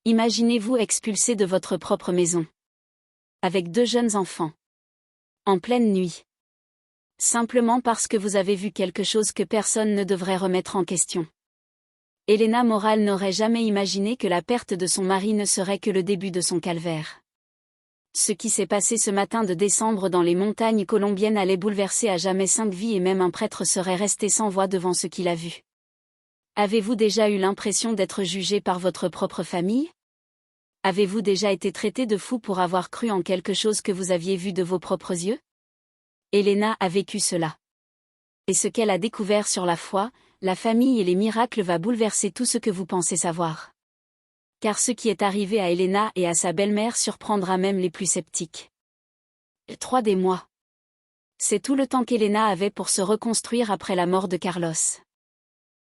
Imaginez-vous expulsé de votre propre maison. Avec 2 jeunes enfants. En pleine nuit. Simplement parce que vous avez vu quelque chose que personne ne devrait remettre en question. Elena Moral n'aurait jamais imaginé que la perte de son mari ne serait que le début de son calvaire. Ce qui s'est passé ce matin de décembre dans les montagnes colombiennes allait bouleverser à jamais 5 vies et même un prêtre serait resté sans voix devant ce qu'il a vu. Avez-vous déjà eu l'impression d'être jugé par votre propre famille? Avez-vous déjà été traité de fou pour avoir cru en quelque chose que vous aviez vu de vos propres yeux? Elena a vécu cela. Et ce qu'elle a découvert sur la foi, la famille et les miracles va bouleverser tout ce que vous pensez savoir. Car ce qui est arrivé à Elena et à sa belle-mère surprendra même les plus sceptiques. 3 des mois. C'est tout le temps qu'Elena avait pour se reconstruire après la mort de Carlos.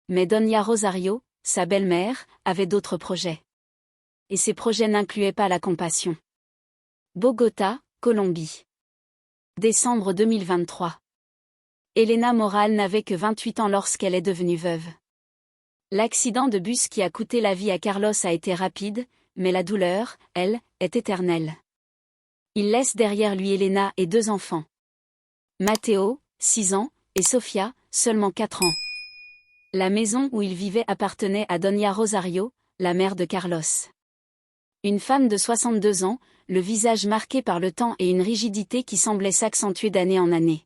Mais Doña Rosario, sa belle-mère, avait d'autres projets. Et ces projets n'incluaient pas la compassion. Bogota, Colombie. Décembre 2023. Elena Moral n'avait que 28 ans lorsqu'elle est devenue veuve. L'accident de bus qui a coûté la vie à Carlos a été rapide, mais la douleur, elle, est éternelle. Il laisse derrière lui Elena et 2 enfants. Matteo, 6 ans, et Sofia, seulement 4 ans. La maison où il vivait appartenait à Doña Rosario, la mère de Carlos. Une femme de 62 ans, le visage marqué par le temps et une rigidité qui semblait s'accentuer d'année en année.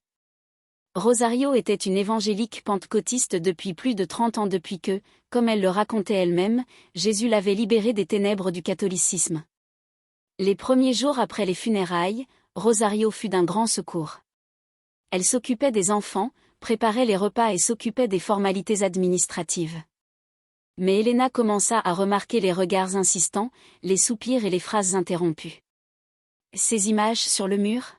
Rosario était une évangélique pentecôtiste depuis plus de 30 ans depuis que, comme elle le racontait elle-même, Jésus l'avait libérée des ténèbres du catholicisme. Les premiers jours après les funérailles, Rosario fut d'un grand secours. Elle s'occupait des enfants, préparait les repas et s'occupait des formalités administratives. Mais Elena commença à remarquer les regards insistants, les soupirs et les phrases interrompues. Ces images sur le mur?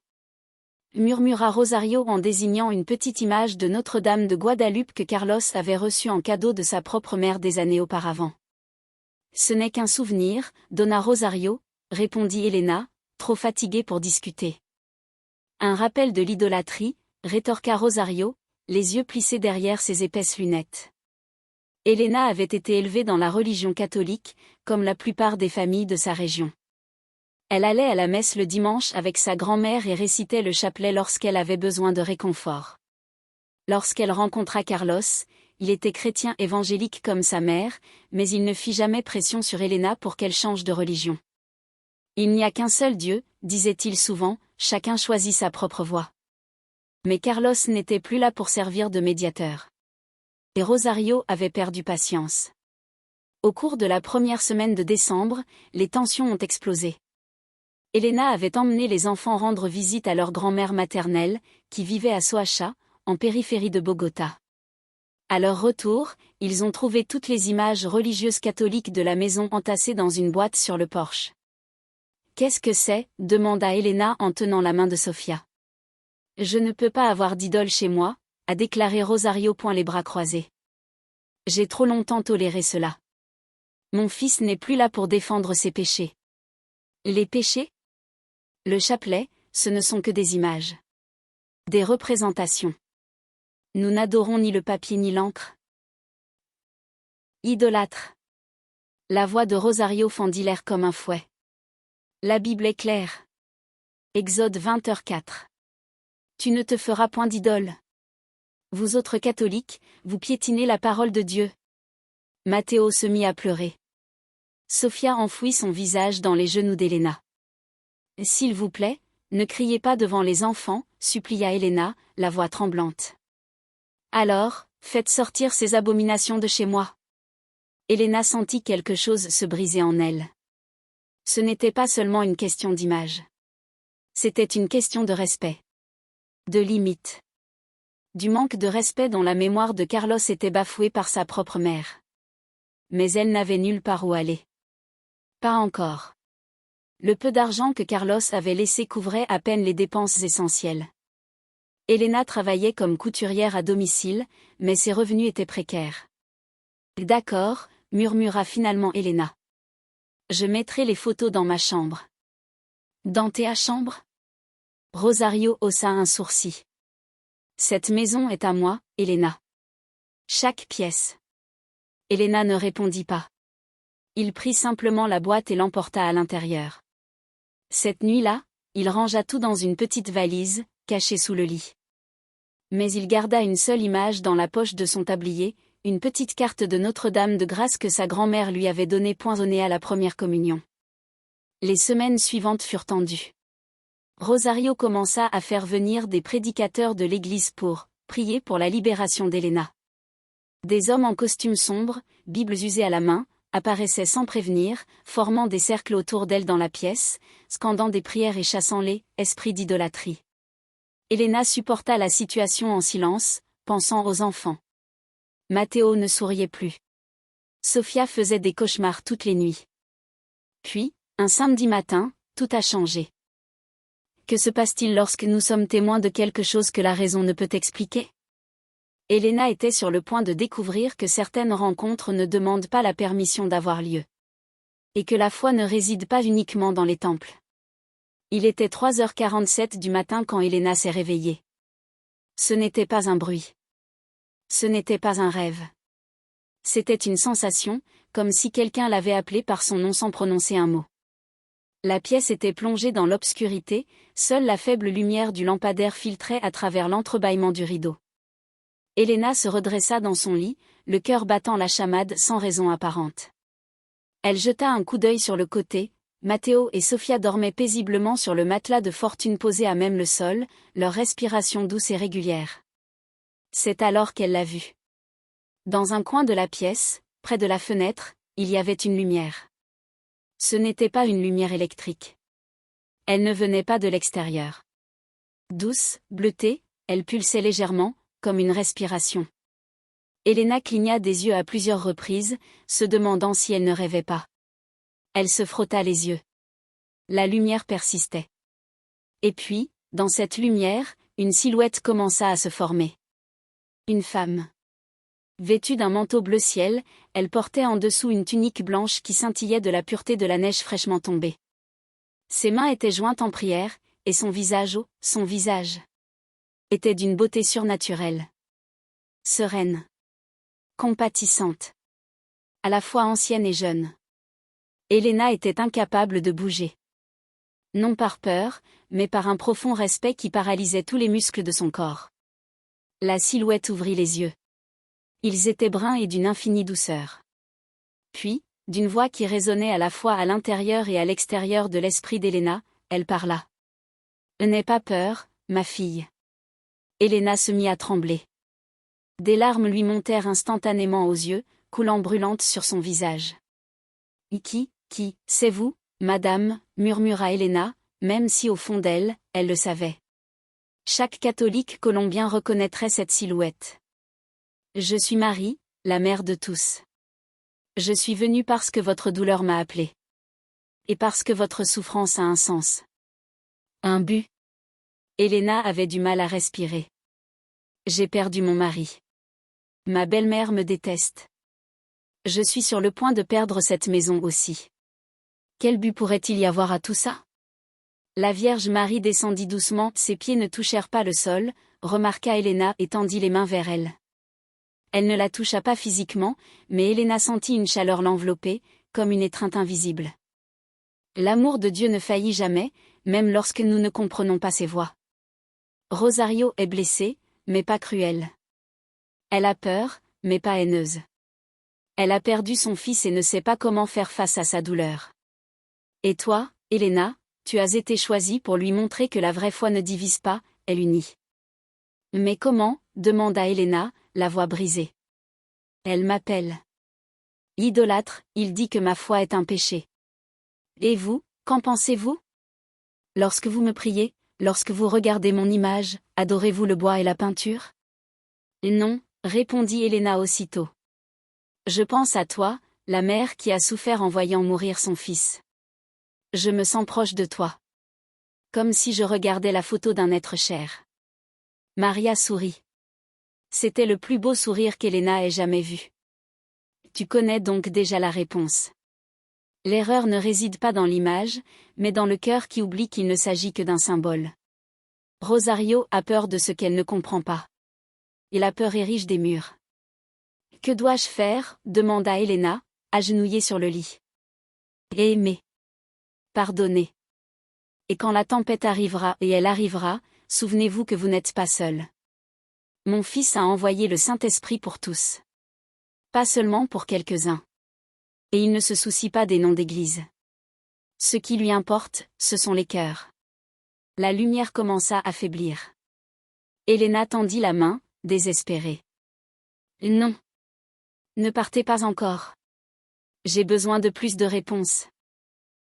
Murmura Rosario en désignant une petite image de Notre-Dame de Guadalupe que Carlos avait reçue en cadeau de sa propre mère des années auparavant. Ce n'est qu'un souvenir, Donna Rosario, répondit Elena, trop fatiguée pour discuter. Un rappel de l'idolâtrie, rétorqua Rosario, les yeux plissés derrière ses épaisses lunettes. Elena avait été élevée dans la religion catholique, comme la plupart des familles de sa région. Elle allait à la messe le dimanche avec sa grand-mère et récitait le chapelet lorsqu'elle avait besoin de réconfort. Lorsqu'elle rencontra Carlos, il était chrétien évangélique comme sa mère, mais il ne fit jamais pression sur Elena pour qu'elle change de religion. Il n'y a qu'un seul Dieu, disait-il souvent, chacun choisit sa propre voie. Mais Carlos n'était plus là pour servir de médiateur. Et Rosario avait perdu patience. Au cours de la première semaine de décembre, les tensions ont explosé. Elena avait emmené les enfants rendre visite à leur grand-mère maternelle, qui vivait à Soacha, en périphérie de Bogota. À leur retour, ils ont trouvé toutes les images religieuses catholiques de la maison entassées dans une boîte sur le porche. « Qu'est-ce que c'est » demanda Elena en tenant la main de Sofia. « Je ne peux pas avoir d'idole chez moi » a déclaré Rosario les bras croisés. « J'ai trop longtemps toléré cela. Mon fils n'est plus là pour défendre ses péchés. » Les péchés? Le chapelet, ce ne sont que des images. Des représentations. Nous n'adorons ni le papier ni l'encre. Idolâtre. La voix de Rosario fendit l'air comme un fouet. La Bible est claire. Exode 20h4. Tu ne te feras point d'idole. Vous autres catholiques, vous piétinez la parole de Dieu. Matteo se mit à pleurer. Sofia enfouit son visage dans les genoux d'Elena. S'il vous plaît, ne criez pas devant les enfants, supplia Elena, la voix tremblante. Alors, faites sortir ces abominations de chez moi. Elena sentit quelque chose se briser en elle. Ce n'était pas seulement une question d'image. C'était une question de respect. De limite. Du manque de respect dont la mémoire de Carlos était bafouée par sa propre mère. Mais elle n'avait nulle part où aller. Pas encore. Le peu d'argent que Carlos avait laissé couvrait à peine les dépenses essentielles. Elena travaillait comme couturière à domicile, mais ses revenus étaient précaires. D'accord, murmura finalement Elena. Je mettrai les photos dans ma chambre. Dans ta chambre? Rosario haussa un sourcil. Cette maison est à moi, Elena. Chaque pièce. Elena ne répondit pas. il prit simplement la boîte et l'emporta à l'intérieur. Cette nuit-là, il rangea tout dans une petite valise, cachée sous le lit. Mais il garda une seule image dans la poche de son tablier, une petite carte de Notre-Dame de Grâce que sa grand-mère lui avait donnée poinçonnée à la première communion. Les semaines suivantes furent tendues. Rosario commença à faire venir des prédicateurs de l'église pour prier pour la libération d'Elena. Des hommes en costume sombre, bibles usées à la main, apparaissaient sans prévenir, formant des cercles autour d'elle dans la pièce, scandant des prières et chassant les esprits d'idolâtrie. Elena supporta la situation en silence, pensant aux enfants. Matteo ne souriait plus. Sofia faisait des cauchemars toutes les nuits. Puis, un samedi matin, tout a changé. Que se passe-t-il lorsque nous sommes témoins de quelque chose que la raison ne peut expliquer? Elena était sur le point de découvrir que certaines rencontres ne demandent pas la permission d'avoir lieu. Et que la foi ne réside pas uniquement dans les temples. Il était 3h47 du matin quand Elena s'est réveillée. Ce n'était pas un bruit. Ce n'était pas un rêve. C'était une sensation, comme si quelqu'un l'avait appelée par son nom sans prononcer un mot. La pièce était plongée dans l'obscurité, seule la faible lumière du lampadaire filtrait à travers l'entrebâillement du rideau. Elena se redressa dans son lit, le cœur battant la chamade sans raison apparente. Elle jeta un coup d'œil sur le côté, Matteo et Sofia dormaient paisiblement sur le matelas de fortune posé à même le sol, leur respiration douce et régulière. C'est alors qu'elle l'a vu. Dans un coin de la pièce, près de la fenêtre, il y avait une lumière. Ce n'était pas une lumière électrique. Elle ne venait pas de l'extérieur. Douce, bleutée, elle pulsait légèrement, comme une respiration. Elena cligna des yeux à plusieurs reprises, se demandant si elle ne rêvait pas. Elle se frotta les yeux. La lumière persistait. Et puis, dans cette lumière, une silhouette commença à se former. Une femme. Vêtue d'un manteau bleu ciel, elle portait en dessous une tunique blanche qui scintillait de la pureté de la neige fraîchement tombée. Ses mains étaient jointes en prière, et son visage, était d'une beauté surnaturelle. Sereine. Compatissante. À la fois ancienne et jeune. Elena était incapable de bouger. Non par peur, mais par un profond respect qui paralysait tous les muscles de son corps. La silhouette ouvrit les yeux. Ils étaient bruns et d'une infinie douceur. Puis, d'une voix qui résonnait à la fois à l'intérieur et à l'extérieur de l'esprit d'Elena, elle parla. « N'aie pas peur, ma fille. » Elena se mit à trembler. Des larmes lui montèrent instantanément aux yeux, coulant brûlantes sur son visage. « Qui, c'est vous, madame ?» murmura Elena, même si au fond d'elle, elle le savait. Chaque catholique colombien reconnaîtrait cette silhouette. « Je suis Marie, la mère de tous. Je suis venue parce que votre douleur m'a appelée. Et parce que votre souffrance a un sens. Un but. » Elena avait du mal à respirer. « J'ai perdu mon mari. Ma belle-mère me déteste. Je suis sur le point de perdre cette maison aussi. Quel but pourrait-il y avoir à tout ça ? » La Vierge Marie descendit doucement, ses pieds ne touchèrent pas le sol, remarqua Elena et tendit les mains vers elle. Elle ne la toucha pas physiquement, mais Elena sentit une chaleur l'envelopper, comme une étreinte invisible. L'amour de Dieu ne faillit jamais, même lorsque nous ne comprenons pas ses voies. Rosario est blessée, mais pas cruelle. Elle a peur, mais pas haineuse. Elle a perdu son fils et ne sait pas comment faire face à sa douleur. Et toi, Elena, tu as été choisie pour lui montrer que la vraie foi ne divise pas, elle unit. Mais comment ? Demanda Elena, la voix brisée. Elle m'appelle. Idolâtre, il dit que ma foi est un péché. Et vous, qu'en pensez-vous ? Lorsque vous me priez, lorsque vous regardez mon image, adorez-vous le bois et la peinture ? Non, répondit Elena aussitôt. Je pense à toi, la mère qui a souffert en voyant mourir son fils. Je me sens proche de toi. Comme si je regardais la photo d'un être cher. Maria sourit. C'était le plus beau sourire qu'Elena ait jamais vu. Tu connais donc déjà la réponse. L'erreur ne réside pas dans l'image, mais dans le cœur qui oublie qu'il ne s'agit que d'un symbole. Rosario a peur de ce qu'elle ne comprend pas. Et la peur érige des murs. Que dois-je faire ? Demanda Elena, agenouillée sur le lit. et aimer. Pardonnez. Et quand la tempête arrivera, et elle arrivera, souvenez-vous que vous n'êtes pas seul. Mon Fils a envoyé le Saint-Esprit pour tous. Pas seulement pour quelques-uns. Et il ne se soucie pas des noms d'église. Ce qui lui importe, ce sont les cœurs. La lumière commença à faiblir. Helena tendit la main, désespérée. Non. Ne partez pas encore. J'ai besoin de plus de réponses.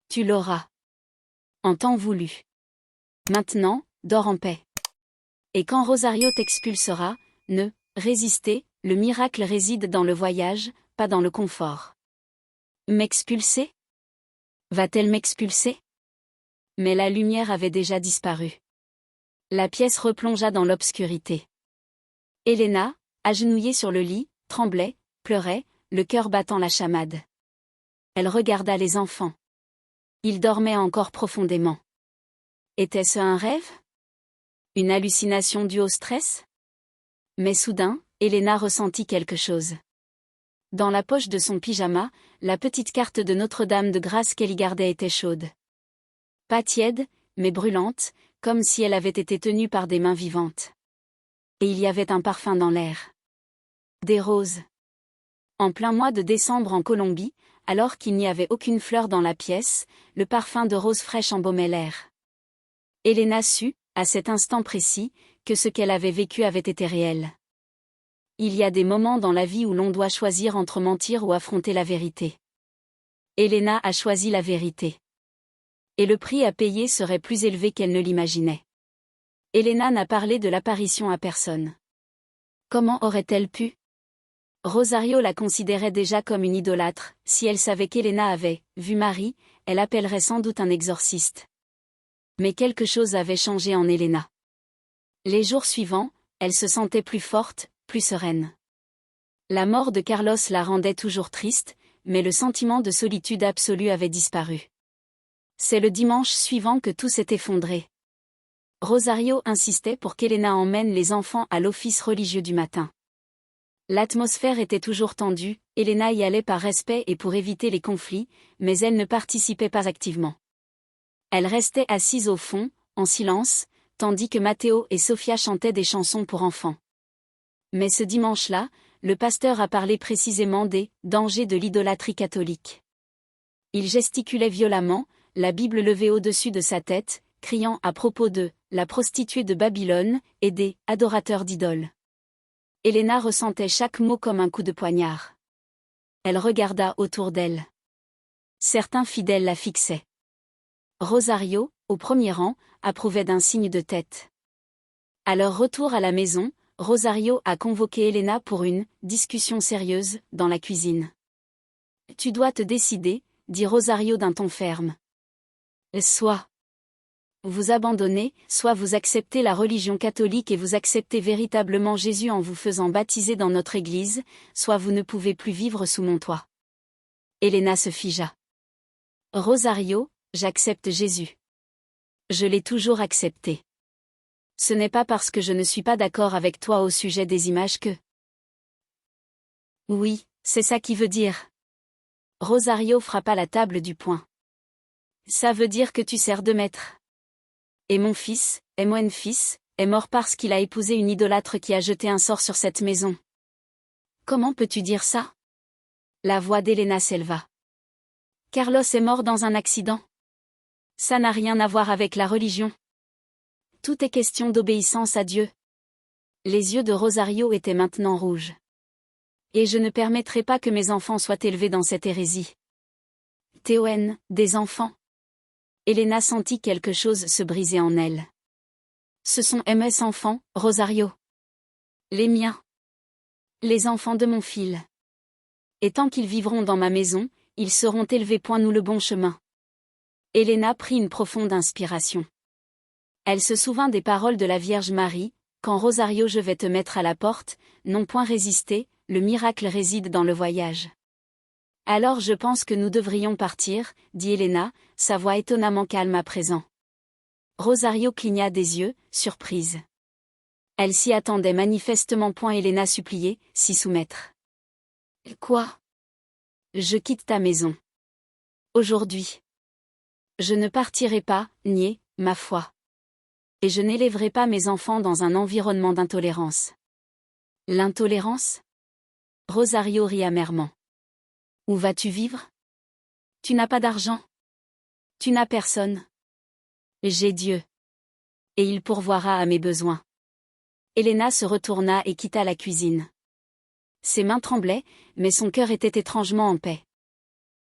Tu l'auras. En temps voulu. Maintenant, dors en paix. Et quand Rosario t'expulsera, ne résistez, le miracle réside dans le voyage, pas dans le confort. M'expulser? Va-t-elle m'expulser? Mais la lumière avait déjà disparu. La pièce replongea dans l'obscurité. Helena, agenouillée sur le lit, tremblait, pleurait, le cœur battant la chamade. Elle regarda les enfants. Ils dormaient encore profondément. Était-ce un rêve? Une hallucination due au stress? Mais soudain, Helena ressentit quelque chose. Dans la poche de son pyjama, la petite carte de Notre-Dame de Grâce qu'elle y gardait était chaude. Pas tiède, mais brûlante, comme si elle avait été tenue par des mains vivantes. Et il y avait un parfum dans l'air. Des roses. En plein mois de décembre en Colombie, alors qu'il n'y avait aucune fleur dans la pièce, le parfum de roses fraîches embaumait l'air. Helena sut, à cet instant précis, que ce qu'elle avait vécu avait été réel. Il y a des moments dans la vie où l'on doit choisir entre mentir ou affronter la vérité. Helena a choisi la vérité. Et le prix à payer serait plus élevé qu'elle ne l'imaginait. Helena n'a parlé de l'apparition à personne. Comment aurait-elle pu? Rosario la considérait déjà comme une idolâtre. Si elle savait qu'Helena avait vu Marie, elle appellerait sans doute un exorciste. Mais quelque chose avait changé en Helena. Les jours suivants, elle se sentait plus forte, plus sereine. La mort de Carlos la rendait toujours triste, mais le sentiment de solitude absolue avait disparu. C'est le dimanche suivant que tout s'est effondré. Rosario insistait pour qu'Helena emmène les enfants à l'office religieux du matin. L'atmosphère était toujours tendue, Helena y allait par respect et pour éviter les conflits, mais elle ne participait pas activement. Elle restait assise au fond, en silence, tandis que Matteo et Sofia chantaient des chansons pour enfants. Mais ce dimanche-là, le pasteur a parlé précisément des dangers de l'idolâtrie catholique. Il gesticulait violemment, la Bible levée au-dessus de sa tête, criant à propos de la prostituée de Babylone et des adorateurs d'idoles. Helena ressentait chaque mot comme un coup de poignard. Elle regarda autour d'elle. Certains fidèles la fixaient. Rosario, au premier rang, approuvait d'un signe de tête. À leur retour à la maison, Rosario a convoqué Helena pour une discussion sérieuse dans la cuisine. « Tu dois te décider », dit Rosario d'un ton ferme. « Soit vous abandonnez, soit vous acceptez la religion catholique et vous acceptez véritablement Jésus en vous faisant baptiser dans notre église, soit vous ne pouvez plus vivre sous mon toit. » Helena se figea. « Rosario, j'accepte Jésus. Je l'ai toujours accepté. Ce n'est pas parce que je ne suis pas d'accord avec toi au sujet des images que... » Oui, c'est ça qui veut dire. Rosario frappa la table du poing. Ça veut dire que tu sers de maître. Et mon fils, mon fils, est mort parce qu'il a épousé une idolâtre qui a jeté un sort sur cette maison. Comment peux-tu dire ça? La voix d'Helena s'éleva. Carlos est mort dans un accident. Ça n'a rien à voir avec la religion. Tout est question d'obéissance à Dieu. Les yeux de Rosario étaient maintenant rouges. Et je ne permettrai pas que mes enfants soient élevés dans cette hérésie. Théoène, des enfants. Helena sentit quelque chose se briser en elle. Ce sont mes enfants, Rosario. Les miens. Les enfants de mon fils. Et tant qu'ils vivront dans ma maison, ils seront élevés. Nous le bon chemin. Helena prit une profonde inspiration. Elle se souvint des paroles de la Vierge Marie, quand Rosario je vais te mettre à la porte, non point résister, le miracle réside dans le voyage. Alors je pense que nous devrions partir, dit Helena, sa voix étonnamment calme à présent. Rosario cligna des yeux, surprise. Elle s'y attendait manifestement point. Helena suppliait, s'y soumettre. Quoi? Je quitte ta maison. Aujourd'hui. Je ne partirai pas, nier, ma foi. Et je n'élèverai pas mes enfants dans un environnement d'intolérance. L'intolérance? Rosario rit amèrement. Où vas-tu vivre? Tu n'as pas d'argent. Tu n'as personne. J'ai Dieu. Et il pourvoira à mes besoins. Elena se retourna et quitta la cuisine. Ses mains tremblaient, mais son cœur était étrangement en paix.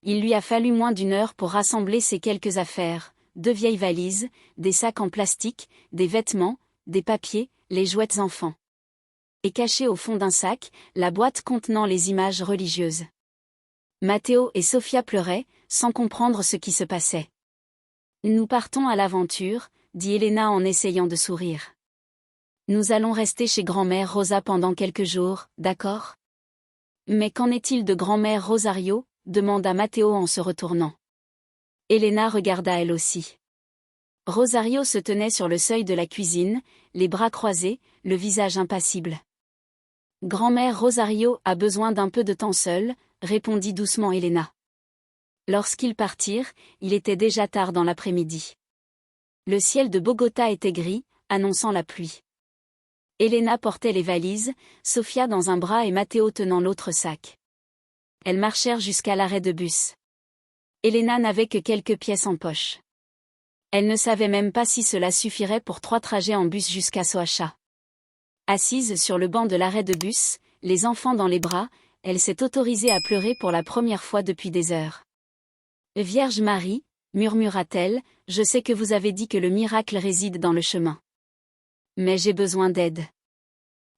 Il lui a fallu moins d'une heure pour rassembler ses quelques affaires, 2 vieilles valises, des sacs en plastique, des vêtements, des papiers, les jouets enfants. Et caché au fond d'un sac, la boîte contenant les images religieuses. Matteo et Sofia pleuraient, sans comprendre ce qui se passait. Nous partons à l'aventure, dit Elena en essayant de sourire. Nous allons rester chez grand-mère Rosa pendant quelques jours, d'accord? Mais qu'en est-il de grand-mère Rosario? Demanda Matteo en se retournant. Elena regarda elle aussi. Rosario se tenait sur le seuil de la cuisine, les bras croisés, le visage impassible. Grand-mère Rosario a besoin d'un peu de temps seule, répondit doucement Elena. Lorsqu'ils partirent, il était déjà tard dans l'après-midi. Le ciel de Bogota était gris, annonçant la pluie. Elena portait les valises, Sofia dans un bras et Matteo tenant l'autre sac. Elles marchèrent jusqu'à l'arrêt de bus. Elena n'avait que quelques pièces en poche. Elle ne savait même pas si cela suffirait pour 3 trajets en bus jusqu'à Soacha. Assise sur le banc de l'arrêt de bus, les enfants dans les bras, elle s'est autorisée à pleurer pour la première fois depuis des heures. « Vierge Marie, murmura-t-elle, je sais que vous avez dit que le miracle réside dans le chemin. Mais j'ai besoin d'aide.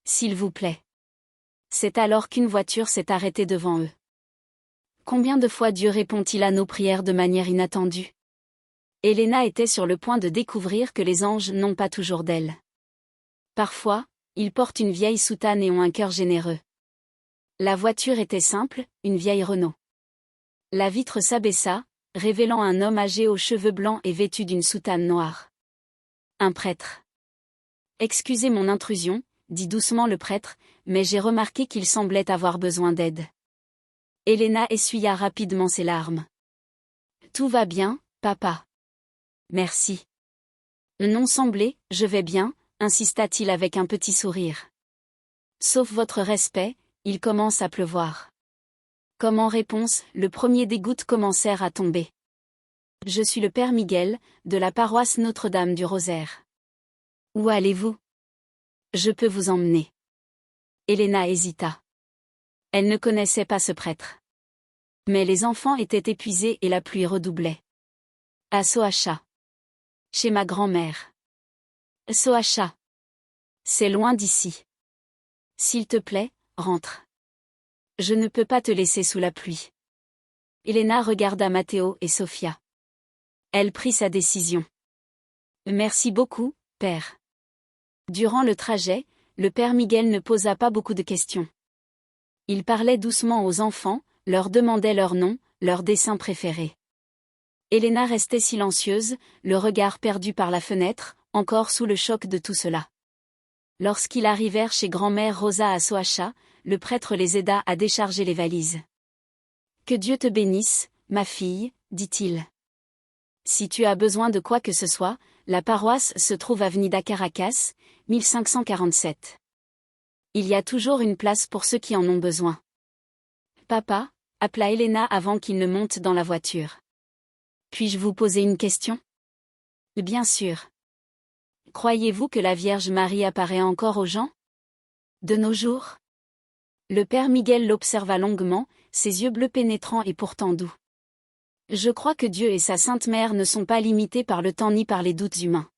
S'il vous plaît. » C'est alors qu'une voiture s'est arrêtée devant eux. Combien de fois Dieu répond-il à nos prières de manière inattendue? Elena était sur le point de découvrir que les anges n'ont pas toujours d'ailes. Parfois, ils portent une vieille soutane et ont un cœur généreux. La voiture était simple, une vieille Renault. La vitre s'abaissa, révélant un homme âgé aux cheveux blancs et vêtu d'une soutane noire. Un prêtre. « Excusez mon intrusion, » dit doucement le prêtre, mais j'ai remarqué qu'il semblait avoir besoin d'aide. Elena essuya rapidement ses larmes. « Tout va bien, papa. »« Merci. »« Non semblé, je vais bien, » insista-t-il avec un petit sourire. « Sauf votre respect, il commence à pleuvoir. » Comme en réponse, le premier des gouttes commencèrent à tomber. « Je suis le père Miguel, de la paroisse Notre-Dame du Rosaire. »« Où allez-vous? »« Je peux vous emmener. » Elena hésita. Elle ne connaissait pas ce prêtre. Mais les enfants étaient épuisés et la pluie redoublait. À Soacha. Chez ma grand-mère. Soacha. C'est loin d'ici. S'il te plaît, rentre. Je ne peux pas te laisser sous la pluie. Elena regarda Matteo et Sofia. Elle prit sa décision. Merci beaucoup, père. Durant le trajet, le père Miguel ne posa pas beaucoup de questions. Il parlait doucement aux enfants, leur demandait leur nom, leur dessin préféré. Elena restait silencieuse, le regard perdu par la fenêtre, encore sous le choc de tout cela. Lorsqu'ils arrivèrent chez grand-mère Rosa à Soacha, le prêtre les aida à décharger les valises. « Que Dieu te bénisse, ma fille, dit-il. Si tu as besoin de quoi que ce soit, la paroisse se trouve avenida Caracas, 1547. Il y a toujours une place pour ceux qui en ont besoin. »« Papa » appela Elena avant qu'il ne monte dans la voiture. « Puis-je vous poser une question? » Bien sûr. Croyez-vous que la Vierge Marie apparaît encore aux gens? De nos jours? Le père Miguel l'observa longuement, ses yeux bleus pénétrants et pourtant doux. Je crois que Dieu et sa Sainte Mère ne sont pas limités par le temps ni par les doutes humains.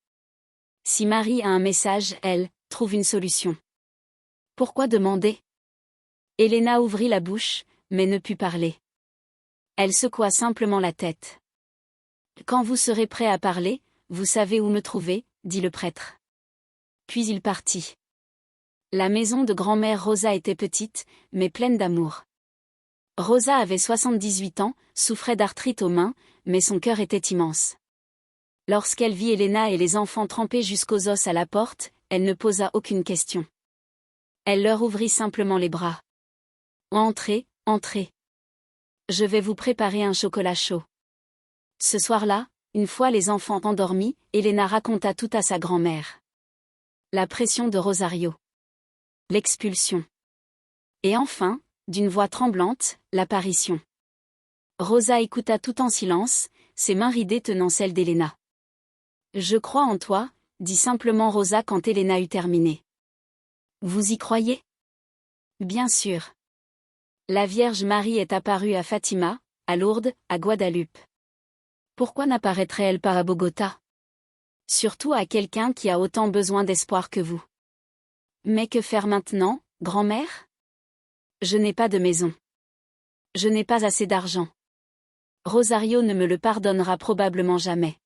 Si Marie a un message, elle trouve une solution. Pourquoi demander? Elena ouvrit la bouche, mais ne put parler. Elle secoua simplement la tête. Quand vous serez prêt à parler, vous savez où me trouver, dit le prêtre. Puis il partit. La maison de grand-mère Rosa était petite, mais pleine d'amour. Rosa avait 78 ans, souffrait d'arthrite aux mains, mais son cœur était immense. Lorsqu'elle vit Elena et les enfants trempés jusqu'aux os à la porte, elle ne posa aucune question. Elle leur ouvrit simplement les bras. « Entrez, entrez. Je vais vous préparer un chocolat chaud. » Ce soir-là, une fois les enfants endormis, Elena raconta tout à sa grand-mère. La pression de Rosario. L'expulsion. Et enfin, d'une voix tremblante, l'apparition. Rosa écouta tout en silence, ses mains ridées tenant celles d'Elena. « Je crois en toi », dit simplement Rosa quand Elena eut terminé. « Vous y croyez ? » Bien sûr. La Vierge Marie est apparue à Fatima, à Lourdes, à Guadeloupe. Pourquoi n'apparaîtrait-elle pas à Bogota ? Surtout à quelqu'un qui a autant besoin d'espoir que vous. Mais que faire maintenant, grand-mère ? Je n'ai pas de maison. Je n'ai pas assez d'argent. Rosario ne me le pardonnera probablement jamais.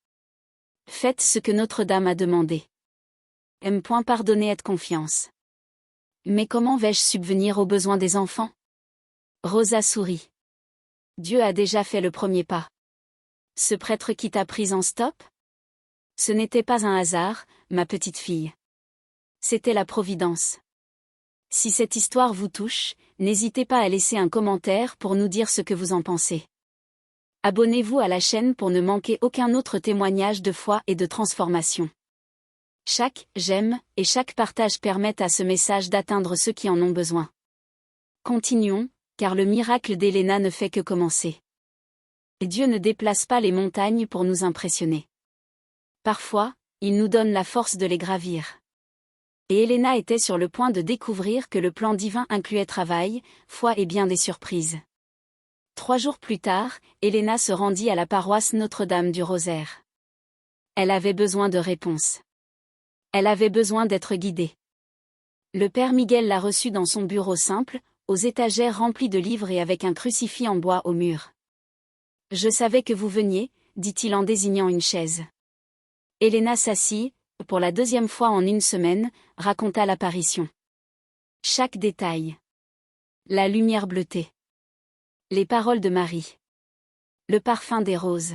Faites ce que Notre-Dame a demandé. M. Pardonner et confiance. Mais comment vais-je subvenir aux besoins des enfants ? Rosa sourit. Dieu a déjà fait le premier pas. Ce prêtre qui t'a prise en stop ? Ce n'était pas un hasard, ma petite fille. C'était la providence. Si cette histoire vous touche, n'hésitez pas à laisser un commentaire pour nous dire ce que vous en pensez. Abonnez-vous à la chaîne pour ne manquer aucun autre témoignage de foi et de transformation. Chaque j'aime et chaque partage permettent à ce message d'atteindre ceux qui en ont besoin. Continuons, car le miracle d'Elena ne fait que commencer. Dieu ne déplace pas les montagnes pour nous impressionner. Parfois, il nous donne la force de les gravir. Et Elena était sur le point de découvrir que le plan divin incluait travail, foi et bien des surprises. 3 jours plus tard, Elena se rendit à la paroisse Notre-Dame du Rosaire. Elle avait besoin de réponses. Elle avait besoin d'être guidée. Le père Miguel l'a reçue dans son bureau simple, aux étagères remplies de livres et avec un crucifix en bois au mur. « Je savais que vous veniez », dit-il en désignant une chaise. Elena s'assit, pour la 2e fois en 1 semaine, raconta l'apparition. Chaque détail. La lumière bleutée. Les paroles de Marie. Le parfum des roses.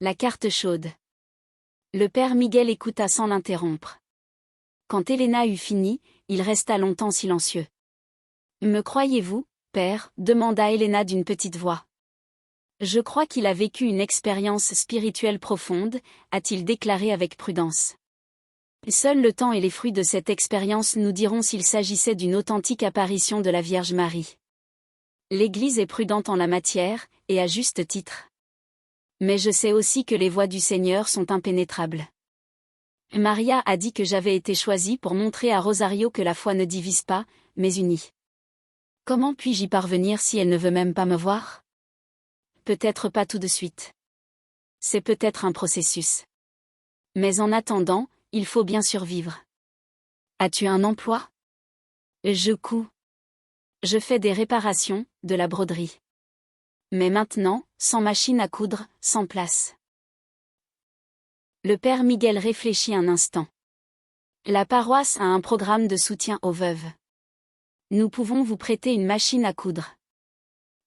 La carte chaude. Le père Miguel écouta sans l'interrompre. Quand Elena eut fini, il resta longtemps silencieux. « Me croyez-vous, père ? Demanda Elena d'une petite voix. Je crois qu'il a vécu une expérience spirituelle profonde, a-t-il déclaré avec prudence. Seul le temps et les fruits de cette expérience nous diront s'il s'agissait d'une authentique apparition de la Vierge Marie. L'Église est prudente en la matière, et à juste titre. Mais je sais aussi que les voies du Seigneur sont impénétrables. Maria a dit que j'avais été choisie pour montrer à Rosario que la foi ne divise pas, mais unit. Comment puis-je y parvenir si elle ne veut même pas me voir ? Peut-être pas tout de suite. C'est peut-être un processus. Mais en attendant, il faut bien survivre. As-tu un emploi ? Je couds. Je fais des réparations, de la broderie. Mais maintenant, sans machine à coudre, sans place. Le père Miguel réfléchit un instant. La paroisse a un programme de soutien aux veuves. Nous pouvons vous prêter une machine à coudre.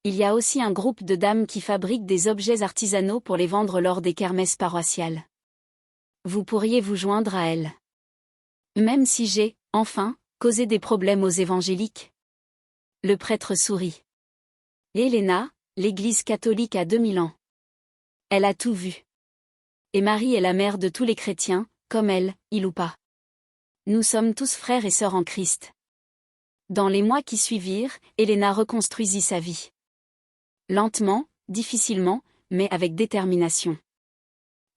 Il y a aussi un groupe de dames qui fabriquent des objets artisanaux pour les vendre lors des kermesses paroissiales. Vous pourriez vous joindre à elles. Même si j'ai, enfin, causé des problèmes aux évangéliques. Le prêtre sourit. Elena, l'Église catholique a 2000 ans. Elle a tout vu. Et Marie est la mère de tous les chrétiens, comme elle, il ou pas. Nous sommes tous frères et sœurs en Christ. Dans les mois qui suivirent, Elena reconstruisit sa vie. Lentement, difficilement, mais avec détermination.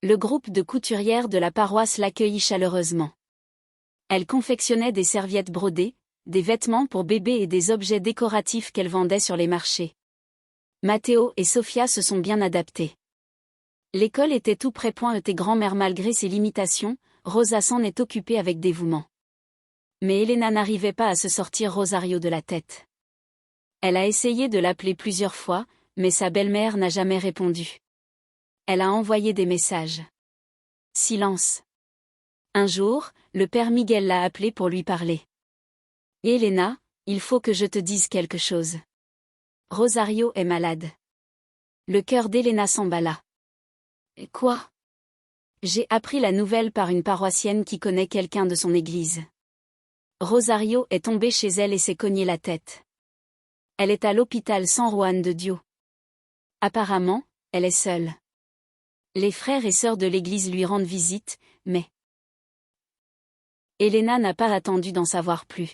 Le groupe de couturières de la paroisse l'accueillit chaleureusement. Elle confectionnait des serviettes brodées, des vêtements pour bébés et des objets décoratifs qu'elle vendait sur les marchés. Matteo et Sofia se sont bien adaptés. L'école était tout près. Et grand-mère malgré ses limitations, Rosa s'en est occupée avec dévouement. Mais Elena n'arrivait pas à se sortir Rosario de la tête. Elle a essayé de l'appeler plusieurs fois, mais sa belle-mère n'a jamais répondu. Elle a envoyé des messages. Silence. Un jour, le père Miguel l'a appelée pour lui parler. « Elena, il faut que je te dise quelque chose. Rosario est malade. » Le cœur d'Elena s'emballa. « Quoi ? » J'ai appris la nouvelle par une paroissienne qui connaît quelqu'un de son église. Rosario est tombée chez elle et s'est cogné la tête. Elle est à l'hôpital San Juan de Dios. Apparemment, elle est seule. Les frères et sœurs de l'église lui rendent visite, mais Elena n'a pas attendu d'en savoir plus.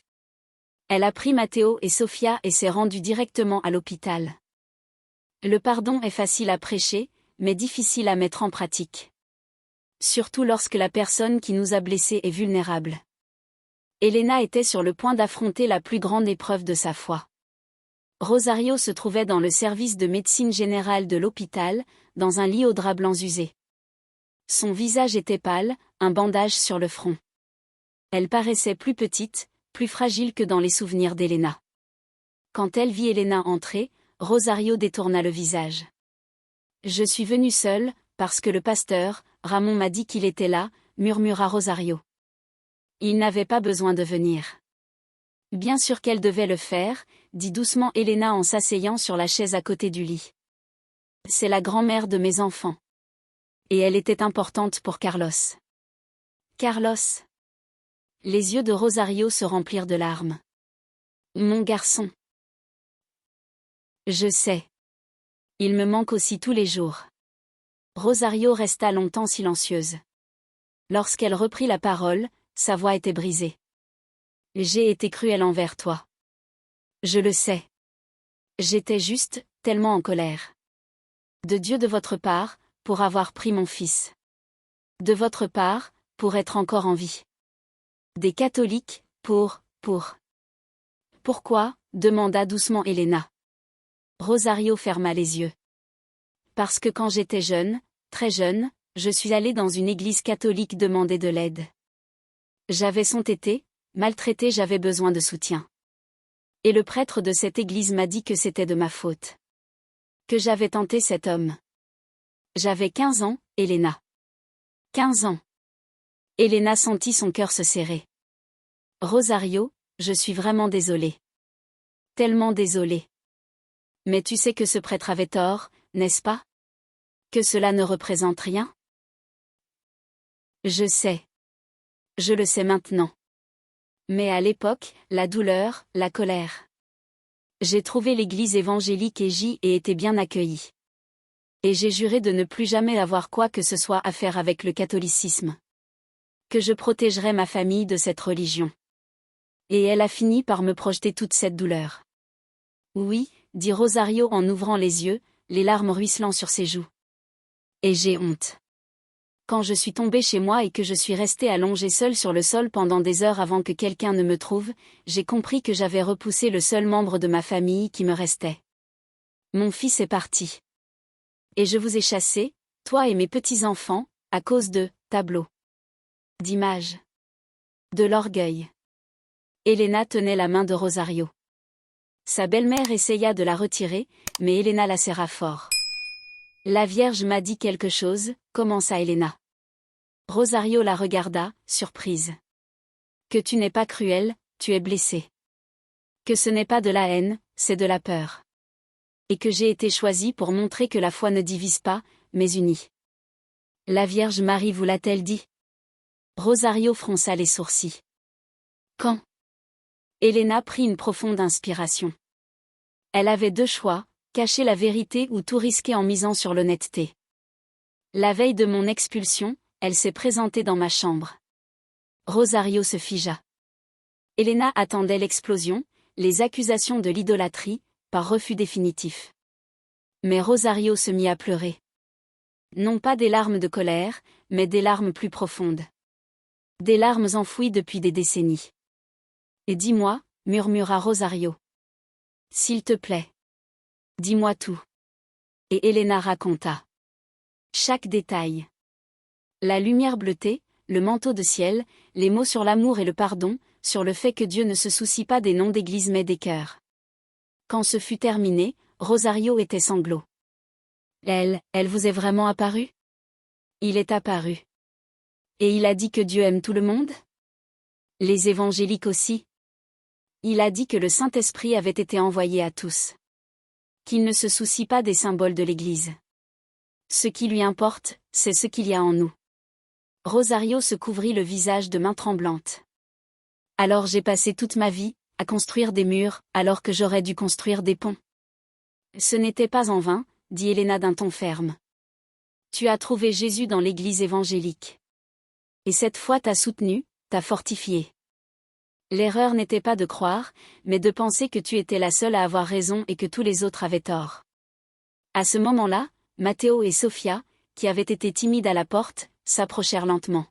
Elle a pris Matteo et Sofia et s'est rendue directement à l'hôpital. Le pardon est facile à prêcher, mais difficile à mettre en pratique. Surtout lorsque la personne qui nous a blessés est vulnérable. Elena était sur le point d'affronter la plus grande épreuve de sa foi. Rosario se trouvait dans le service de médecine générale de l'hôpital, dans un lit aux draps blancs usés. Son visage était pâle, un bandage sur le front. Elle paraissait plus petite, plus fragile que dans les souvenirs d'Elena. Quand elle vit Elena entrer, Rosario détourna le visage. « Je suis venue seule, parce que le pasteur, Ramon m'a dit qu'il était là », murmura Rosario. Il n'avait pas besoin de venir. Bien sûr qu'elle devait le faire, dit doucement Elena en s'asseyant sur la chaise à côté du lit. C'est la grand-mère de mes enfants. Et elle était importante pour Carlos. Carlos. Les yeux de Rosario se remplirent de larmes. Mon garçon. Je sais. Il me manque aussi tous les jours. Rosario resta longtemps silencieuse. Lorsqu'elle reprit la parole, sa voix était brisée. J'ai été cruelle envers toi. Je le sais. J'étais juste, tellement en colère. De Dieu de votre part, pour avoir pris mon fils. De votre part, pour être encore en vie. Des catholiques, pour. Pourquoi, demanda doucement Elena. Rosario ferma les yeux. Parce que quand j'étais jeune, très jeune, je suis allée dans une église catholique demander de l'aide. J'avais son tété, maltraité, j'avais besoin de soutien. Et le prêtre de cette église m'a dit que c'était de ma faute. Que j'avais tenté cet homme. J'avais 15 ans, Elena. 15 ans. Elena sentit son cœur se serrer. Rosario, je suis vraiment désolée. Tellement désolée. Mais tu sais que ce prêtre avait tort, n'est-ce pas? Que cela ne représente rien? Je sais. Je le sais maintenant. Mais à l'époque, la douleur, la colère. J'ai trouvé l'église évangélique et j'y ai été bien accueillie. Et j'ai juré de ne plus jamais avoir quoi que ce soit à faire avec le catholicisme. Que je protégerais ma famille de cette religion. Et elle a fini par me projeter toute cette douleur. Oui, dit Rosario en ouvrant les yeux, les larmes ruisselant sur ses joues. Et j'ai honte. Quand je suis tombée chez moi et que je suis restée allongée seule sur le sol pendant des heures avant que quelqu'un ne me trouve, j'ai compris que j'avais repoussé le seul membre de ma famille qui me restait. Mon fils est parti. Et je vous ai chassés, toi et mes petits-enfants, à cause de tableaux. D'images. De l'orgueil. Elena tenait la main de Rosario. Sa belle-mère essaya de la retirer, mais Elena la serra fort. La Vierge m'a dit quelque chose, commença Elena. Rosario la regarda, surprise. Que tu n'es pas cruelle, tu es blessée. Que ce n'est pas de la haine, c'est de la peur. Et que j'ai été choisie pour montrer que la foi ne divise pas, mais unit. La Vierge Marie vous l'a-t-elle dit? Rosario fronça les sourcils. Quand? Elena prit une profonde inspiration. Elle avait deux choix, cacher la vérité ou tout risquer en misant sur l'honnêteté. La veille de mon expulsion, elle s'est présentée dans ma chambre. Rosario se figea. Elena attendait l'explosion, les accusations de l'idolâtrie, par refus définitif. Mais Rosario se mit à pleurer. Non pas des larmes de colère, mais des larmes plus profondes. Des larmes enfouies depuis des décennies. Et dis-moi, murmura Rosario. S'il te plaît. Dis-moi tout. Et Elena raconta. Chaque détail. La lumière bleutée, le manteau de ciel, les mots sur l'amour et le pardon, sur le fait que Dieu ne se soucie pas des noms d'église mais des cœurs. Quand ce fut terminé, Rosario était sanglot. Elle vous est vraiment apparue? Il est apparu. Et il a dit que Dieu aime tout le monde? Les évangéliques aussi. Il a dit que le Saint-Esprit avait été envoyé à tous. Qu'il ne se soucie pas des symboles de l'Église. Ce qui lui importe, c'est ce qu'il y a en nous. Rosario se couvrit le visage de mains tremblantes. Alors j'ai passé toute ma vie, à construire des murs, alors que j'aurais dû construire des ponts. Ce n'était pas en vain, dit Elena d'un ton ferme. Tu as trouvé Jésus dans l'église évangélique. Et cette foi t'a soutenu, t'a fortifié. L'erreur n'était pas de croire, mais de penser que tu étais la seule à avoir raison et que tous les autres avaient tort. À ce moment-là, Matteo et Sofia, qui avaient été timides à la porte, s'approchèrent lentement.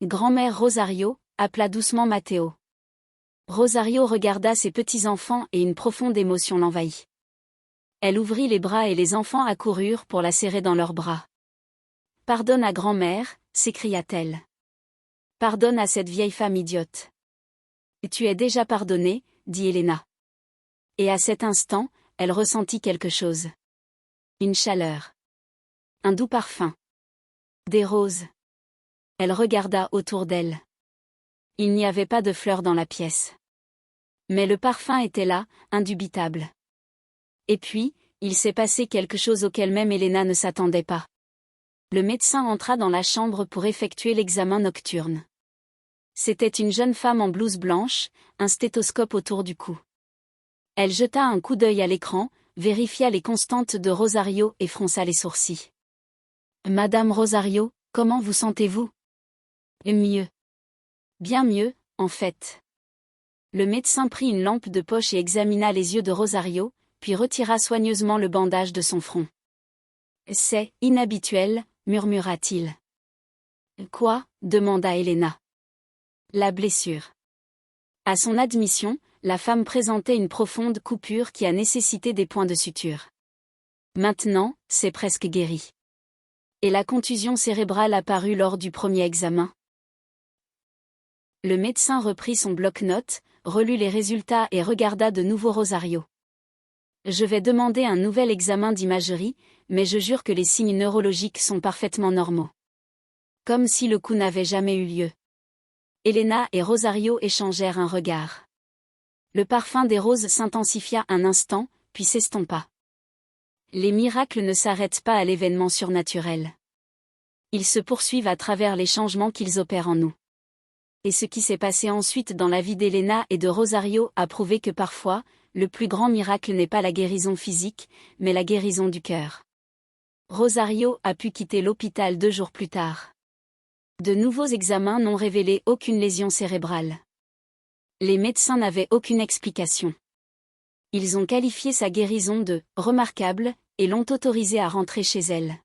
Grand-mère Rosario appela doucement Matteo. Rosario regarda ses petits-enfants et une profonde émotion l'envahit. Elle ouvrit les bras et les enfants accoururent pour la serrer dans leurs bras. « Pardonne à grand-mère » s'écria-t-elle. « Pardonne à cette vieille femme idiote. »« Tu es déjà pardonnée » dit Elena. Et à cet instant, elle ressentit quelque chose. Une chaleur. Un doux parfum. Des roses. Elle regarda autour d'elle. Il n'y avait pas de fleurs dans la pièce. Mais le parfum était là, indubitable. Et puis, il s'est passé quelque chose auquel même Elena ne s'attendait pas. Le médecin entra dans la chambre pour effectuer l'examen nocturne. C'était une jeune femme en blouse blanche, un stéthoscope autour du cou. Elle jeta un coup d'œil à l'écran, vérifia les constantes de Rosario et fronça les sourcils. « Madame Rosario, comment vous sentez-vous » ? « Mieux. Bien mieux, en fait. » Le médecin prit une lampe de poche et examina les yeux de Rosario, puis retira soigneusement le bandage de son front. « C'est inhabituel, murmura-t-il. « Quoi » demanda Elena. « La blessure. » À son admission, la femme présentait une profonde coupure qui a nécessité des points de suture. Maintenant, c'est presque guéri. Et la contusion cérébrale apparue lors du premier examen. Le médecin reprit son bloc-notes, relut les résultats et regarda de nouveau Rosario. « Je vais demander un nouvel examen d'imagerie, mais je jure que les signes neurologiques sont parfaitement normaux. » Comme si le coup n'avait jamais eu lieu. Elena et Rosario échangèrent un regard. Le parfum des roses s'intensifia un instant, puis s'estompa. Les miracles ne s'arrêtent pas à l'événement surnaturel. Ils se poursuivent à travers les changements qu'ils opèrent en nous. Et ce qui s'est passé ensuite dans la vie d'Elena et de Rosario a prouvé que parfois, le plus grand miracle n'est pas la guérison physique, mais la guérison du cœur. Rosario a pu quitter l'hôpital 2 jours plus tard. De nouveaux examens n'ont révélé aucune lésion cérébrale. Les médecins n'avaient aucune explication. Ils ont qualifié sa guérison de « remarquable » et l'ont autorisée à rentrer chez elle.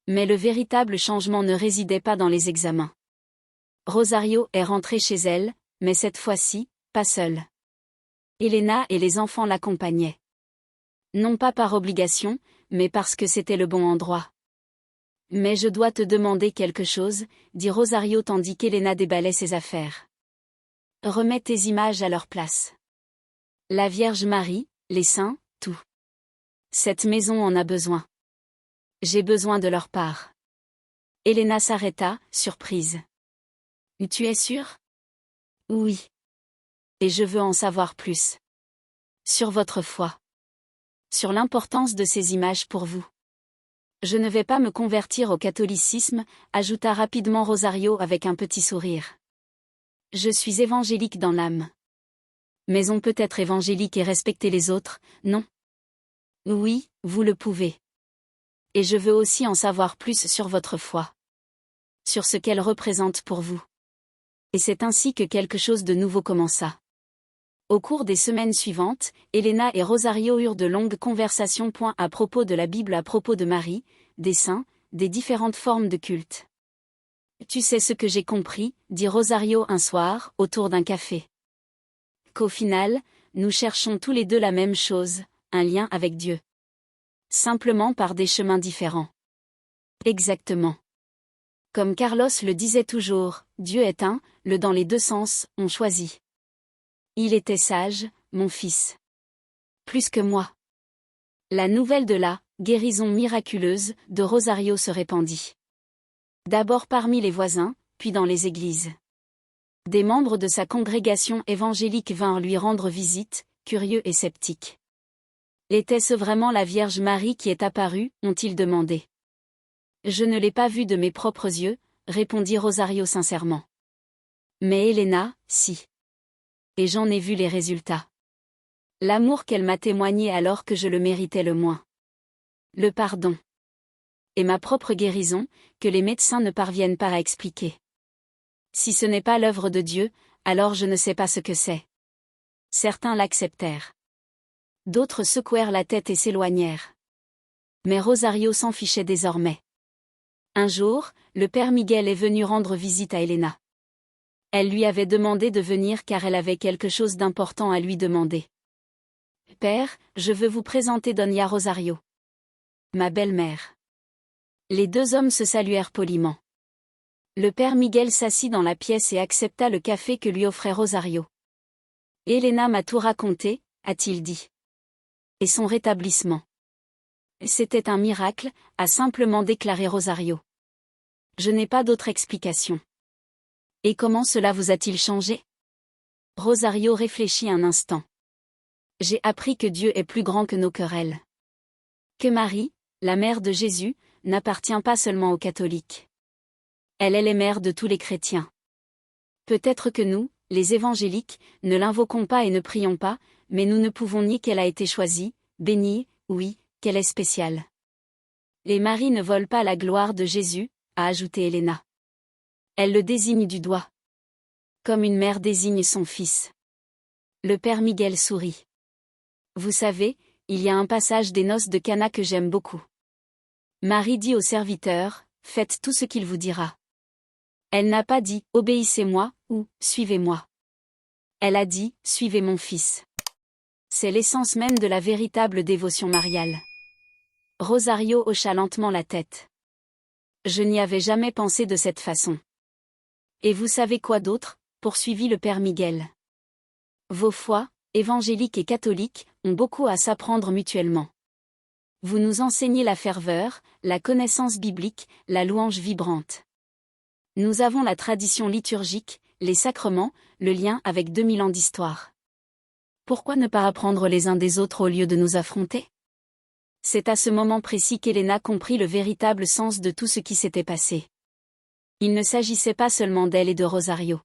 Mais le véritable changement ne résidait pas dans les examens. Rosario est rentrée chez elle, mais cette fois-ci, pas seule. Elena et les enfants l'accompagnaient. Non pas par obligation, mais parce que c'était le bon endroit. « Mais je dois te demander quelque chose » dit Rosario tandis qu'Elena déballait ses affaires. « Remets tes images à leur place. La Vierge Marie, les saints, tout. Cette maison en a besoin. J'ai besoin de leur part. » Elena s'arrêta, surprise. « Tu es sûre ? » ?»« Oui. Et je veux en savoir plus. Sur votre foi. Sur l'importance de ces images pour vous. » « Je ne vais pas me convertir au catholicisme » ajouta rapidement Rosario avec un petit sourire. « Je suis évangélique dans l'âme. » « Mais on peut être évangélique et respecter les autres, non ? » ?»« Oui, vous le pouvez. Et je veux aussi en savoir plus sur votre foi. Sur ce qu'elle représente pour vous. » Et c'est ainsi que quelque chose de nouveau commença. Au cours des semaines suivantes, Elena et Rosario eurent de longues conversations à propos de la Bible, à propos de Marie, des saints, des différentes formes de culte. « Tu sais ce que j'ai compris » dit Rosario un soir, autour d'un café. « Qu'au final, nous cherchons tous les deux la même chose, un lien avec Dieu. Simplement par des chemins différents. » Exactement. Comme Carlos le disait toujours, Dieu est un, le dans les deux sens, on choisit. Il était sage, mon fils. Plus que moi. La nouvelle de la guérison miraculeuse de Rosario se répandit. D'abord parmi les voisins, puis dans les églises. Des membres de sa congrégation évangélique vinrent lui rendre visite, curieux et sceptiques. Était-ce vraiment la Vierge Marie qui est apparue, ont-ils demandé. Je ne l'ai pas vue de mes propres yeux, répondit Rosario sincèrement. Mais Elena, si. Et j'en ai vu les résultats. L'amour qu'elle m'a témoigné alors que je le méritais le moins. Le pardon. et ma propre guérison, que les médecins ne parviennent pas à expliquer. Si ce n'est pas l'œuvre de Dieu, alors je ne sais pas ce que c'est. Certains l'acceptèrent. D'autres secouèrent la tête et s'éloignèrent. Mais Rosario s'en fichait désormais. Un jour, le père Miguel est venu rendre visite à Elena. Elle lui avait demandé de venir car elle avait quelque chose d'important à lui demander. « Père, je veux vous présenter Doña Rosario. Ma belle-mère. » Les deux hommes se saluèrent poliment. Le père Miguel s'assit dans la pièce et accepta le café que lui offrait Rosario. « Elena m'a tout raconté, a-t-il dit. Et son rétablissement. C'était un miracle, a simplement déclaré Rosario. Je n'ai pas d'autre explication. Et comment cela vous a-t-il changé? Rosario réfléchit un instant. J'ai appris que Dieu est plus grand que nos querelles. Que Marie, la mère de Jésus, n'appartient pas seulement aux catholiques. Elle est la mère de tous les chrétiens. Peut-être que nous, les évangéliques, ne l'invoquons pas et ne prions pas, mais nous ne pouvons nier qu'elle a été choisie, bénie, oui, qu'elle est spéciale. Les maris ne volent pas la gloire de Jésus, a ajouté Elena. Elle le désigne du doigt. Comme une mère désigne son fils. Le père Miguel sourit. Vous savez, il y a un passage des noces de Cana que j'aime beaucoup. Marie dit au serviteur, faites tout ce qu'il vous dira. Elle n'a pas dit, obéissez-moi, ou, suivez-moi. Elle a dit, suivez mon fils. C'est l'essence même de la véritable dévotion mariale. Rosario hocha lentement la tête. Je n'y avais jamais pensé de cette façon. Et vous savez quoi d'autre, poursuivit le père Miguel. Vos foi, évangéliques et catholiques, ont beaucoup à s'apprendre mutuellement. Vous nous enseignez la ferveur, la connaissance biblique, la louange vibrante. Nous avons la tradition liturgique, les sacrements, le lien avec 2000 ans d'histoire. Pourquoi ne pas apprendre les uns des autres au lieu de nous affronter? C'est à ce moment précis qu'Elena comprit le véritable sens de tout ce qui s'était passé. Il ne s'agissait pas seulement d'elle et de Rosario.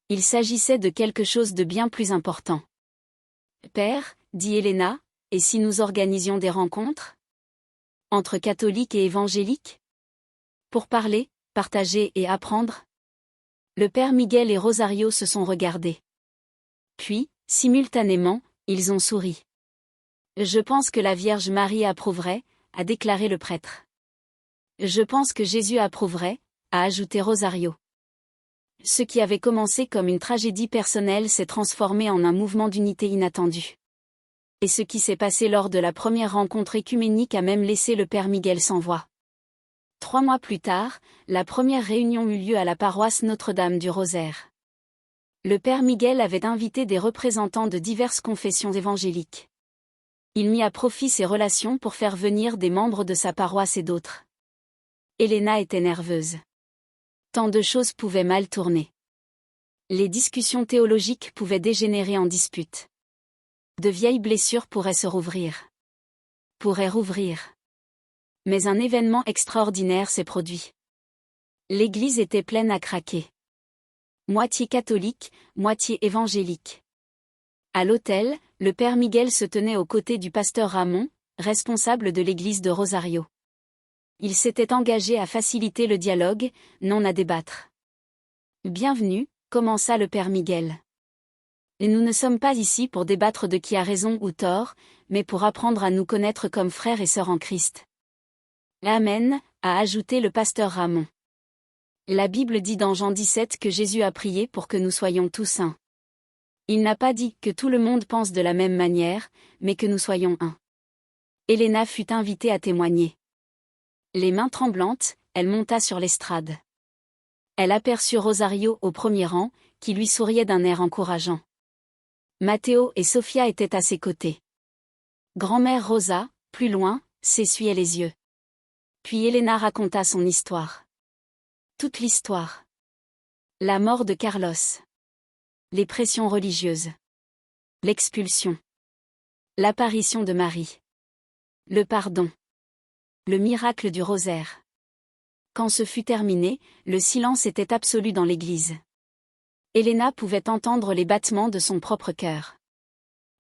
Il s'agissait de quelque chose de bien plus important. Père, dit Elena, et si nous organisions des rencontres? Entre catholiques et évangéliques? Pour parler, partager et apprendre? Le père Miguel et Rosario se sont regardés. Puis, simultanément, ils ont souri. Je pense que la Vierge Marie approuverait, a déclaré le prêtre. Je pense que Jésus approuverait, a ajouté Rosario. Ce qui avait commencé comme une tragédie personnelle s'est transformé en un mouvement d'unité inattendu. Et ce qui s'est passé lors de la première rencontre œcuménique a même laissé le père Miguel sans voix. 3 mois plus tard, la première réunion eut lieu à la paroisse Notre-Dame du Rosaire. Le père Miguel avait invité des représentants de diverses confessions évangéliques. Il mit à profit ses relations pour faire venir des membres de sa paroisse et d'autres. Elena était nerveuse. Tant de choses pouvaient mal tourner. Les discussions théologiques pouvaient dégénérer en disputes. De vieilles blessures pourraient se rouvrir. Pourraient rouvrir. Mais un événement extraordinaire s'est produit. L'église était pleine à craquer. Moitié catholique, moitié évangélique. À l'autel, le père Miguel se tenait aux côtés du pasteur Ramon, responsable de l'église de Rosario. Il s'était engagé à faciliter le dialogue, non à débattre. Bienvenue, commença le père Miguel. Et nous ne sommes pas ici pour débattre de qui a raison ou tort, mais pour apprendre à nous connaître comme frères et sœurs en Christ. Amen, a ajouté le pasteur Ramon. La Bible dit dans Jean 17 que Jésus a prié pour que nous soyons tous saints. Il n'a pas dit que tout le monde pense de la même manière, mais que nous soyons un. Elena fut invitée à témoigner. Les mains tremblantes, elle monta sur l'estrade. Elle aperçut Rosario au premier rang, qui lui souriait d'un air encourageant. Matteo et Sofia étaient à ses côtés. Grand-mère Rosa, plus loin, s'essuyait les yeux. Puis Elena raconta son histoire. Toute l'histoire. La mort de Carlos. Les pressions religieuses. L'expulsion. L'apparition de Marie. Le pardon. Le miracle du rosaire. Quand ce fut terminé, le silence était absolu dans l'église. Elena pouvait entendre les battements de son propre cœur.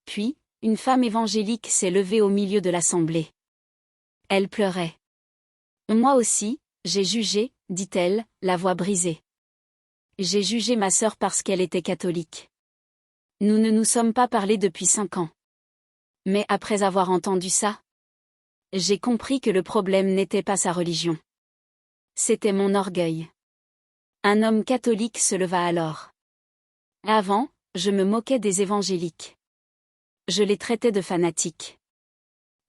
Puis, une femme évangélique s'est levée au milieu de l'assemblée. Elle pleurait. Moi aussi, j'ai jugé, dit-elle, la voix brisée. J'ai jugé ma sœur parce qu'elle était catholique. Nous ne nous sommes pas parlé depuis 5 ans. Mais après avoir entendu ça, j'ai compris que le problème n'était pas sa religion. C'était mon orgueil. Un homme catholique se leva alors. Avant, je me moquais des évangéliques. Je les traitais de fanatiques.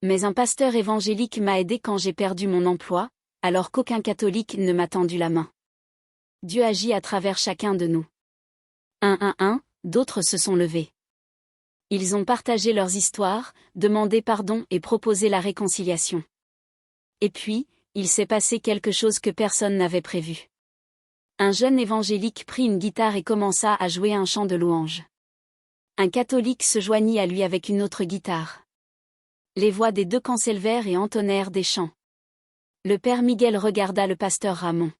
Mais un pasteur évangélique m'a aidé quand j'ai perdu mon emploi, alors qu'aucun catholique ne m'a tendu la main. Dieu agit à travers chacun de nous. D'autres se sont levés. Ils ont partagé leurs histoires, demandé pardon et proposé la réconciliation. Et puis, il s'est passé quelque chose que personne n'avait prévu. Un jeune évangélique prit une guitare et commença à jouer un chant de louange. Un catholique se joignit à lui avec une autre guitare. Les voix des deux camps s'élevèrent et entonnèrent des chants. Le père Miguel regarda le pasteur Ramon.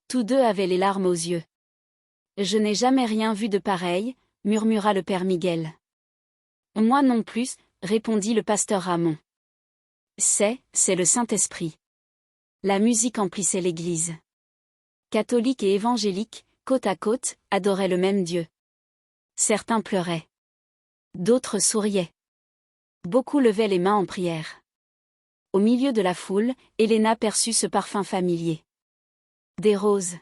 Tous deux avaient les larmes aux yeux. « Je n'ai jamais rien vu de pareil », murmura le père Miguel. « Moi non plus », répondit le pasteur Ramon. « C'est le Saint-Esprit. » La musique emplissait l'église. Catholiques et évangéliques, côte à côte, adoraient le même Dieu. Certains pleuraient. D'autres souriaient. Beaucoup levaient les mains en prière. Au milieu de la foule, Elena perçut ce parfum familier. Des roses.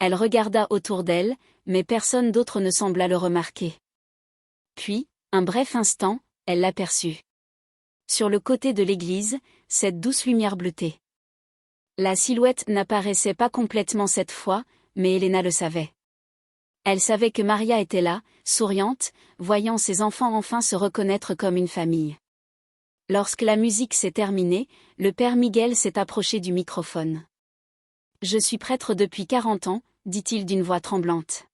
Elle regarda autour d'elle, mais personne d'autre ne sembla le remarquer. Puis, un bref instant, elle l'aperçut. Sur le côté de l'église, cette douce lumière bleutée. La silhouette n'apparaissait pas complètement cette fois, mais Elena le savait. Elle savait que Maria était là, souriante, voyant ses enfants enfin se reconnaître comme une famille. Lorsque la musique s'est terminée, le père Miguel s'est approché du microphone. « Je suis prêtre depuis 40 ans, dit-il d'une voix tremblante.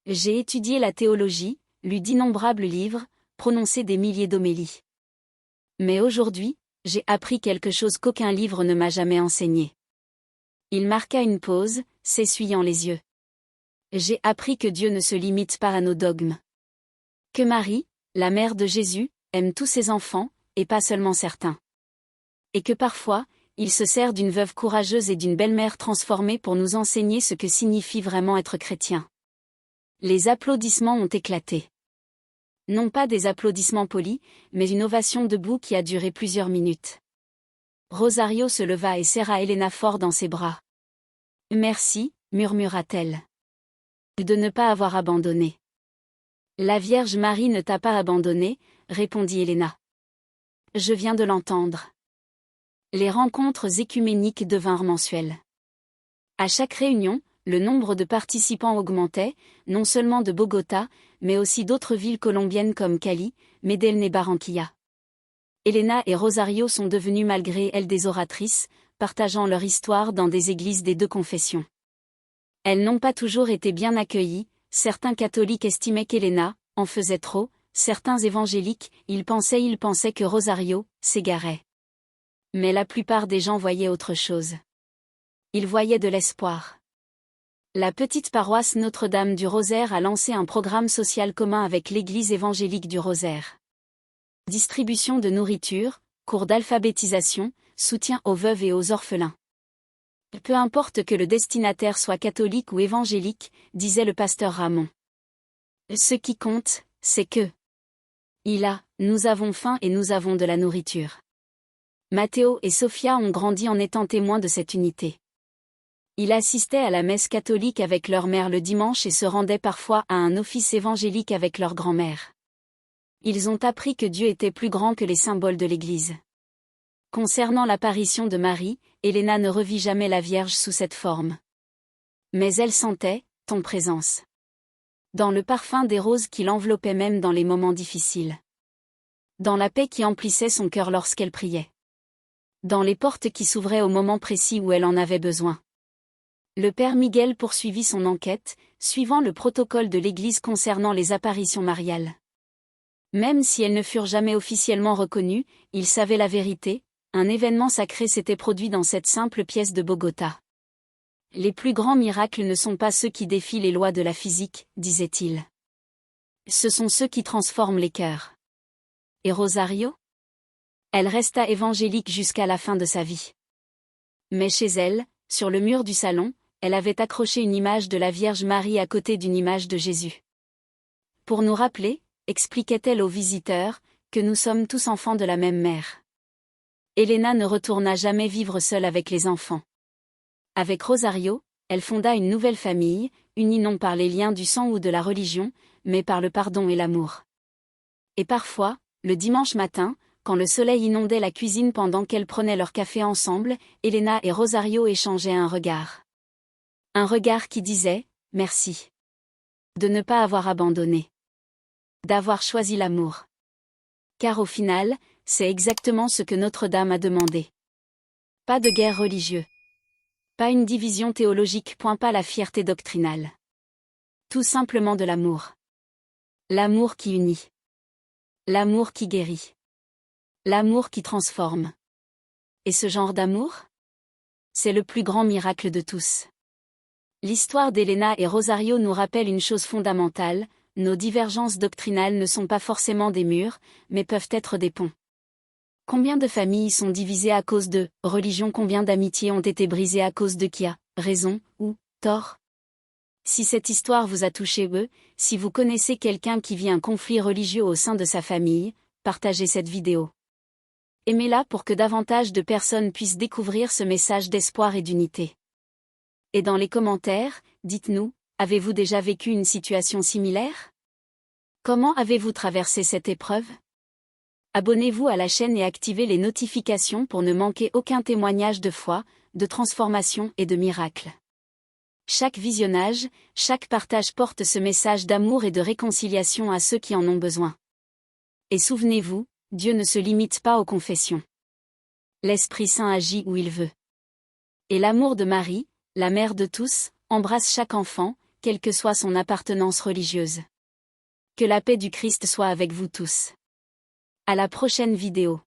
J'ai étudié la théologie, lu d'innombrables livres, prononcé des milliers d'homélies. Mais aujourd'hui, j'ai appris quelque chose qu'aucun livre ne m'a jamais enseigné. » Il marqua une pause, s'essuyant les yeux. J'ai appris que Dieu ne se limite pas à nos dogmes. Que Marie, la mère de Jésus, aime tous ses enfants, et pas seulement certains. Et que parfois, il se sert d'une veuve courageuse et d'une belle-mère transformée pour nous enseigner ce que signifie vraiment être chrétien. Les applaudissements ont éclaté. Non pas des applaudissements polis, mais une ovation debout qui a duré plusieurs minutes. Rosario se leva et serra Elena fort dans ses bras. « Merci », murmura-t-elle. « De ne pas avoir abandonné. »« La Vierge Marie ne t'a pas abandonné », répondit Elena. « Je viens de l'entendre. » Les rencontres écuméniques devinrent mensuelles. À chaque réunion, le nombre de participants augmentait, non seulement de Bogota, mais aussi d'autres villes colombiennes comme Cali, Medellín et Barranquilla. Elena et Rosario sont devenues malgré elles des oratrices, partageant leur histoire dans des églises des deux confessions. Elles n'ont pas toujours été bien accueillies, certains catholiques estimaient qu'Elena en faisait trop, certains évangéliques, ils pensaient que Rosario s'égarait. Mais la plupart des gens voyaient autre chose. Ils voyaient de l'espoir. La petite paroisse Notre-Dame du Rosaire a lancé un programme social commun avec l'Église évangélique du Rosaire. Distribution de nourriture, cours d'alphabétisation, soutien aux veuves et aux orphelins. Peu importe que le destinataire soit catholique ou évangélique, disait le pasteur Ramon. Ce qui compte, c'est que nous avons faim et nous avons de la nourriture. Matteo et Sofia ont grandi en étant témoins de cette unité. Ils assistaient à la messe catholique avec leur mère le dimanche et se rendaient parfois à un office évangélique avec leur grand-mère. Ils ont appris que Dieu était plus grand que les symboles de l'Église. Concernant l'apparition de Marie, Elena ne revit jamais la Vierge sous cette forme. Mais elle sentait ton présence. Dans le parfum des roses qui l'enveloppait même dans les moments difficiles. Dans la paix qui emplissait son cœur lorsqu'elle priait. Dans les portes qui s'ouvraient au moment précis où elle en avait besoin. Le père Miguel poursuivit son enquête, suivant le protocole de l'Église concernant les apparitions mariales. Même si elles ne furent jamais officiellement reconnues, il savait la vérité, un événement sacré s'était produit dans cette simple pièce de Bogota. Les plus grands miracles ne sont pas ceux qui défient les lois de la physique, disait-il. Ce sont ceux qui transforment les cœurs. Et Rosario ? Elle resta évangélique jusqu'à la fin de sa vie. Mais chez elle, sur le mur du salon, elle avait accroché une image de la Vierge Marie à côté d'une image de Jésus. Pour nous rappeler, expliquait-elle aux visiteurs, que nous sommes tous enfants de la même mère. Elena ne retourna jamais vivre seule avec les enfants. Avec Rosario, elle fonda une nouvelle famille, unie non par les liens du sang ou de la religion, mais par le pardon et l'amour. Et parfois, le dimanche matin, quand le soleil inondait la cuisine pendant qu'elles prenaient leur café ensemble, Elena et Rosario échangeaient un regard. Un regard qui disait « Merci ». De ne pas avoir abandonné. D'avoir choisi l'amour. Car au final, c'est exactement ce que Notre-Dame a demandé. Pas de guerre religieuse. Pas une division théologique. Pas la fierté doctrinale. Tout simplement de l'amour. L'amour qui unit. L'amour qui guérit. L'amour qui transforme. Et ce genre d'amour? C'est le plus grand miracle de tous. L'histoire d'Elena et Rosario nous rappelle une chose fondamentale, nos divergences doctrinales ne sont pas forcément des murs, mais peuvent être des ponts. Combien de familles sont divisées à cause de religion? Combien d'amitiés ont été brisées à cause de qui a raison ou tort? Si cette histoire vous a touché, si vous connaissez quelqu'un qui vit un conflit religieux au sein de sa famille, partagez cette vidéo. Aimez-la pour que davantage de personnes puissent découvrir ce message d'espoir et d'unité. Et dans les commentaires, dites-nous, avez-vous déjà vécu une situation similaire? Comment avez-vous traversé cette épreuve? Abonnez-vous à la chaîne et activez les notifications pour ne manquer aucun témoignage de foi, de transformation et de miracle. Chaque visionnage, chaque partage porte ce message d'amour et de réconciliation à ceux qui en ont besoin. Et souvenez-vous, Dieu ne se limite pas aux confessions. L'Esprit Saint agit où il veut. Et l'amour de Marie, la mère de tous, embrasse chaque enfant, quelle que soit son appartenance religieuse. Que la paix du Christ soit avec vous tous. À la prochaine vidéo.